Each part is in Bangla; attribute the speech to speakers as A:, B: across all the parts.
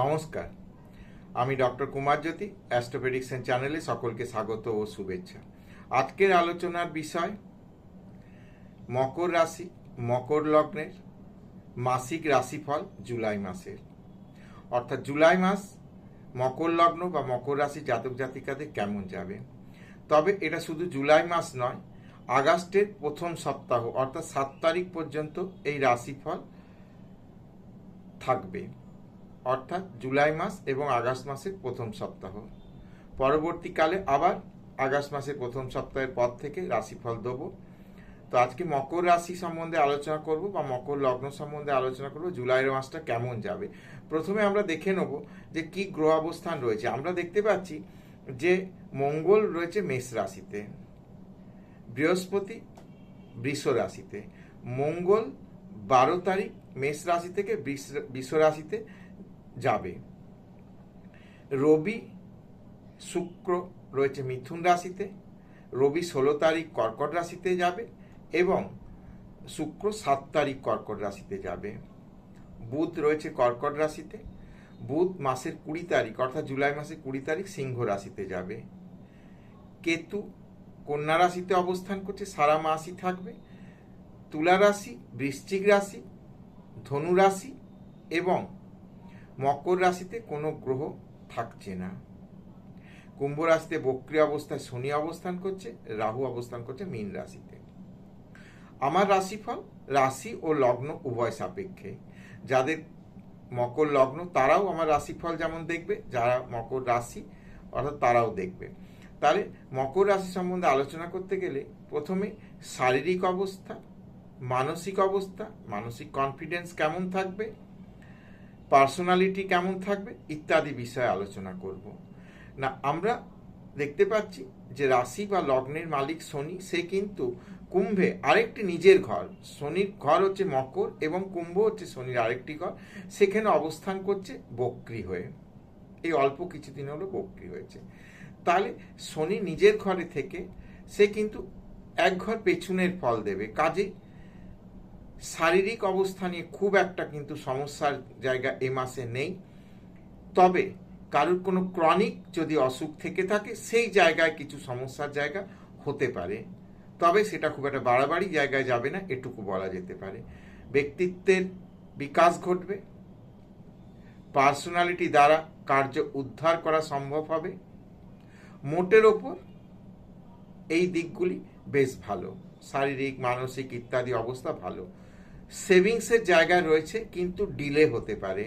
A: নমস্কার, আমি ডক্টর কুমার জ্যোতি, অ্যাস্ট্রো প্রেডিকশন চ্যানেলে সকলকে স্বাগত ও শুভেচ্ছা। আজকের আলোচনার বিষয় মকর রাশি, মকর লগ্নের মাসিক রাশিফল জুলাই মাসের। অর্থাৎ জুলাই মাস মকর লগ্ন বা মকর রাশি জাতক জাতিকাদের কেমন যাবে। তবে এটা শুধু জুলাই মাস নয়, আগস্টের প্রথম সপ্তাহ অর্থাৎ 7 তারিখ পর্যন্ত এই রাশিফল থাকবে। অর্থাৎ জুলাই মাস এবং আগস্ট মাসের প্রথম সপ্তাহ, পরবর্তীকালে আবার আগস্ট মাসের প্রথম সপ্তাহের পর থেকে রাশিফল দেব। তো আজকে মকর রাশি সম্বন্ধে আলোচনা করব বা মকর লগ্ন সম্বন্ধে আলোচনা করব, জুলাইয়ের মাসটা কেমন যাবে। প্রথমে আমরা দেখে নেব যে কি গ্রহ অবস্থান রয়েছে। আমরা দেখতে পাচ্ছি যে মঙ্গল রয়েছে মেষ রাশিতে, বৃহস্পতি বৃষ রাশিতে। মঙ্গল 12 তারিখ মেষ রাশি থেকে বৃষ রাশিতে যাবে। রবি শুক্র রয়েছে মিথুন রাশিতে, রবি 16 তারিখ কর্কট রাশিতে যাবে এবং শুক্র 7 তারিখ কর্কট রাশিতে যাবে। বুধ রয়েছে কর্কট রাশিতে, বুধ মাসের 20 তারিখ অর্থাৎ জুলাই মাসের 20 তারিখ সিংহ রাশিতে যাবে। কেতু কন্যা রাশিতে অবস্থান করছে, সারা মাসই থাকবে। তুলা রাশি, বৃশ্চিক রাশি, ধনু রাশি এবং মকর রাশিতে কোনো গ্রহ থাকছে না। কুম্ভ রাশিতে বক্রী অবস্থায় শনি অবস্থান করছে, রাহু অবস্থান করছে মীন রাশিতে। আমার রাশিফল রাশি ও লগ্ন উভয় সাপেক্ষে। যাদের মকর লগ্ন তারাও আমার রাশিফল যেমন দেখবে, যারা মকর রাশি অর্থাৎ তারাও দেখবে। তাহলে মকর রাশি সম্বন্ধে আলোচনা করতে গেলে প্রথমে শারীরিক অবস্থা, মানসিক অবস্থা, মানসিক কনফিডেন্স কেমন থাকবে, পার্সোনালিটি কেমন থাকবে ইত্যাদি বিষয়ে আলোচনা করব। না, আমরা দেখতে পাচ্ছি যে রাশি বা লগ্নের মালিক শনি, সে কিন্তু কুম্ভে আরেকটি নিজের ঘর, শনির ঘর হচ্ছে মকর এবং কুম্ভ হচ্ছে শনির আরেকটি ঘর, সেখানে অবস্থান করছে বক্রী হয়ে। এই অল্প কিছুদিন হলো বক্রী হয়েছে। তাহলে শনি নিজের ঘরে থেকে সে কিন্তু এক ঘর পেছনের ফল দেবে। কাজে শারীরিক অবস্থা নিয়ে খুব একটা কিন্তু সমস্যার জায়গা এ মাসে নেই। তবে কারোর কোনো ক্রনিক যদি অসুখ থেকে থাকে সেই জায়গায় কিছু সমস্যার জায়গা হতে পারে, তবে সেটা খুব একটা বাড়াবাড়ি জায়গায় যাবে না, এটুকু বলা যেতে পারে। ব্যক্তিত্বের বিকাশ ঘটবে, পার্সোনালিটি দ্বারা কার্য উদ্ধার করা সম্ভব হবে। মোটের ওপর এই দিকগুলি বেশ ভালো, শারীরিক মানসিক ইত্যাদি অবস্থা ভালো। সেভিংসের জায়গা রয়েছে কিন্তু ডিলে হতে পারে।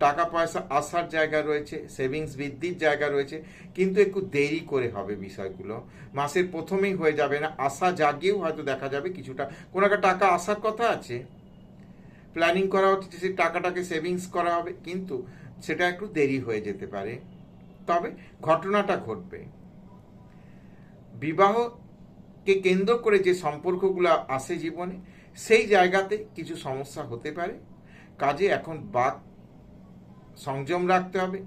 A: টাকা পয়সা আসার জায়গা রয়েছে, সেভিংস বৃদ্ধির জায়গা রয়েছে, কিন্তু একটু দেরি করে হবে বিষয়গুলো। মাসের প্রথমেই হয়ে যাবে না, আশা জাগিয়েও হয়তো দেখা যাবে কিছুটা কোনো একটা টাকা আসার কথা আছে, প্ল্যানিং করা হচ্ছে সেই টাকাটাকে সেভিংস করা হবে, কিন্তু সেটা একটু দেরি হয়ে যেতে পারে। তবে ঘটনাটা ঘটবে। বিবাহকে কেন্দ্র করে যে সম্পর্কগুলো আসে জীবনে, সেই জায়গাতে কিছু সমস্যা হতে পারে। কাজে এখন বাক সংযম রাখতে হবে।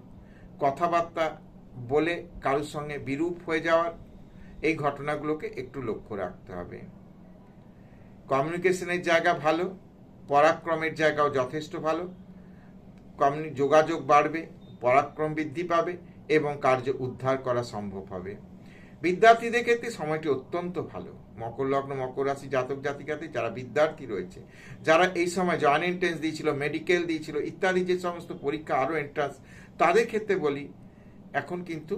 A: কথাবার্তা বলে কারোর সঙ্গে বিরূপ হয়ে যাওয়ার এই ঘটনাগুলোকে একটু লক্ষ্য রাখতে হবে। কমিউনিকেশনের জায়গা ভালো, পরাক্রমের জায়গাও যথেষ্ট ভালো। যোগাযোগ বাড়বে, পরাক্রম বৃদ্ধি পাবে এবং কার্য উদ্ধার করা সম্ভব হবে। বিদ্যার্থীদের ক্ষেত্রে সময়টি অত্যন্ত ভালো। মকর লগ্ন মকর রাশি জাতক জাতিকাতে যারা বিদ্যার্থী রয়েছে, যারা এই সময় জয়েন্ট এন্ট্রেন্স দিয়েছিল, মেডিকেল দিয়েছিল ইত্যাদি যে সমস্ত পরীক্ষা আরও এন্ট্রান্স, তাদের ক্ষেত্রে বলি এখন কিন্তু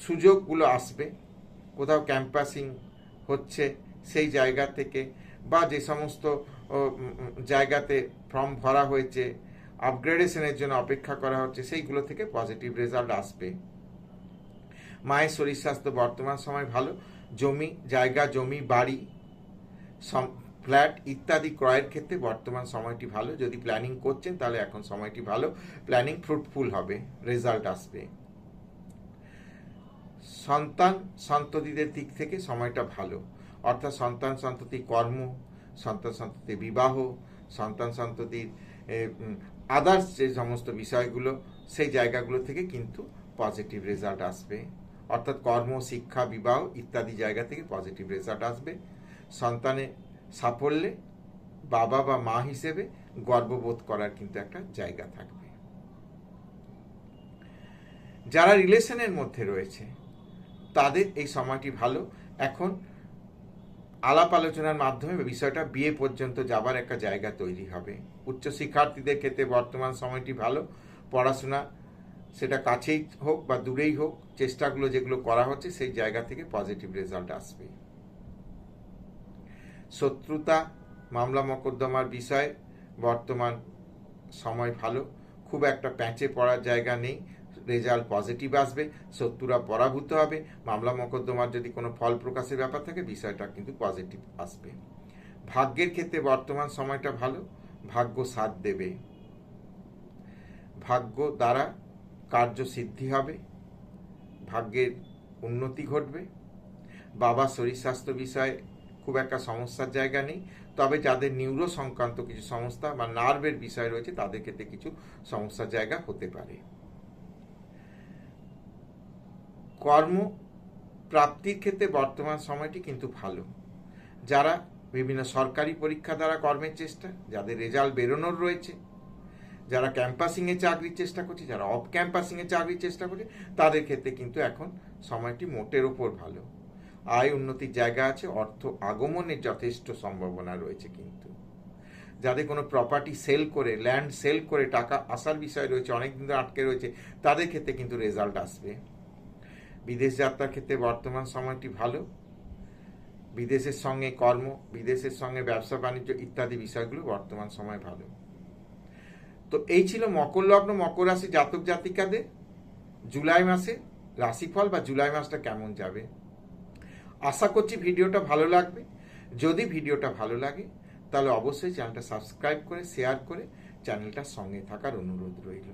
A: সুযোগগুলো আসবে। কোথাও ক্যাম্পাসিং হচ্ছে সেই জায়গা থেকে, বা যে সমস্ত জায়গাতে ফর্ম ভরা হয়েছে, আপগ্রেডেশনের জন্য অপেক্ষা করা হচ্ছে, সেইগুলো থেকে পজিটিভ রেজাল্ট আসবে। মায়ের শরীর স্বাস্থ্য বর্তমান সময় ভালো। জমি জায়গা, জমি বাড়ি, ফ্ল্যাট ইত্যাদি ক্রয়ের ক্ষেত্রে বর্তমান সময়টি ভালো। যদি প্ল্যানিং করছেন তাহলে এখন সময়টি ভালো, প্ল্যানিং ফ্রুটফুল হবে, রেজাল্ট আসবে। সন্তান সন্ততিদের দিক থেকে সময়টা ভালো, অর্থাৎ সন্তান সন্ততি কর্ম, সন্তান সন্ততি বিবাহ, সন্তান সন্ততির আদার্স যে সমস্ত বিষয়গুলো, সেই জায়গাগুলো থেকে কিন্তু পজিটিভ রেজাল্ট আসবে। অর্থাৎ কর্ম, শিক্ষা, বিবাহ ইত্যাদি জায়গা থেকে পজিটিভ রেজাল্ট আসবে। সন্তানের সাফল্যে বাবা বা মা হিসেবে গর্ববোধ করার কিন্তু একটা জায়গা থাকবে। যারা রিলেশনের মধ্যে রয়েছে তাদের এই সময়টি ভালো। এখন আলাপ আলোচনার মাধ্যমে বিষয়টা বিয়ে পর্যন্ত যাবার একটা জায়গা তৈরি হবে। উচ্চশিক্ষার্থীদের ক্ষেত্রে বর্তমান সময়টি ভালো। পড়াশোনা সেটা কাছেই হোক বা দূরেই হোক, চেষ্টাগুলো যেগুলো করা হচ্ছে সেই জায়গা থেকে পজিটিভ রেজাল্ট আসবে। শত্রুতা, মামলা মোকদ্দমার বিষয়ে বর্তমান সময় ভালো, খুব একটা প্যাঁচে পড়ার জায়গা নেই, রেজাল্ট পজিটিভ আসবে, শত্রুরা পরাভূত হবে। মামলা মোকদ্দমার যদি কোনো ফল প্রকাশের ব্যাপার থাকে বিষয়টা কিন্তু পজিটিভ আসবে। ভাগ্যের ক্ষেত্রে বর্তমান সময়টা ভালো, ভাগ্য সাথ দেবে, ভাগ্য দ্বারা কার্য সিদ্ধি হবে, ভাগ্যের উন্নতি ঘটবে। বাবা শরীর স্বাস্থ্য বিষয়ে খুব একটা সমস্যার জায়গা নেই, তবে যাদের নিউরো সংক্রান্ত কিছু সমস্যা বা নার্ভের বিষয় রয়েছে তাদের ক্ষেত্রে কিছু সমস্যার জায়গা হতে পারে। কর্ম প্রাপ্তির ক্ষেত্রে বর্তমান সময়টি কিন্তু ভালো। যারা বিভিন্ন সরকারি পরীক্ষা দ্বারা কর্মের চেষ্টা, যাদের রেজাল্ট বেরোনোর রয়েছে, যারা ক্যাম্পাসিংয়ে চাকরির চেষ্টা করছে, যারা অফ ক্যাম্পাসিংয়ে চাকরির চেষ্টা করছে, তাদের ক্ষেত্রে কিন্তু এখন সময়টি মোটের ওপর ভালো। আয় উন্নতির জায়গা আছে, অর্থ আগমনের যথেষ্ট সম্ভাবনা রয়েছে। কিন্তু যাদের কোনো প্রপার্টি সেল করে, ল্যান্ড সেল করে টাকা আসার বিষয় রয়েছে, অনেকদিন ধরে আটকে রয়েছে, তাদের ক্ষেত্রে কিন্তু রেজাল্ট আসবে। বিদেশ যাত্রার ক্ষেত্রে বর্তমান সময়টি ভালো। বিদেশের সঙ্গে কর্ম, বিদেশের সঙ্গে ব্যবসা বাণিজ্য ইত্যাদি বিষয়গুলো বর্তমান সময় ভালো। তো এই ছিল মকর লগ্ন মকর রাশি জাতক জাতিকাদের জুলাই মাসে রাশিফল বা জুলাই মাসটা কেমন যাবে। আশা করছি ভিডিওটা ভালো লাগবে। যদি ভিডিওটা ভালো লাগে তাহলে অবশ্যই চ্যানেলটা সাবস্ক্রাইব করে শেয়ার করে চ্যানেলটার সঙ্গে থাকার অনুরোধ রইল।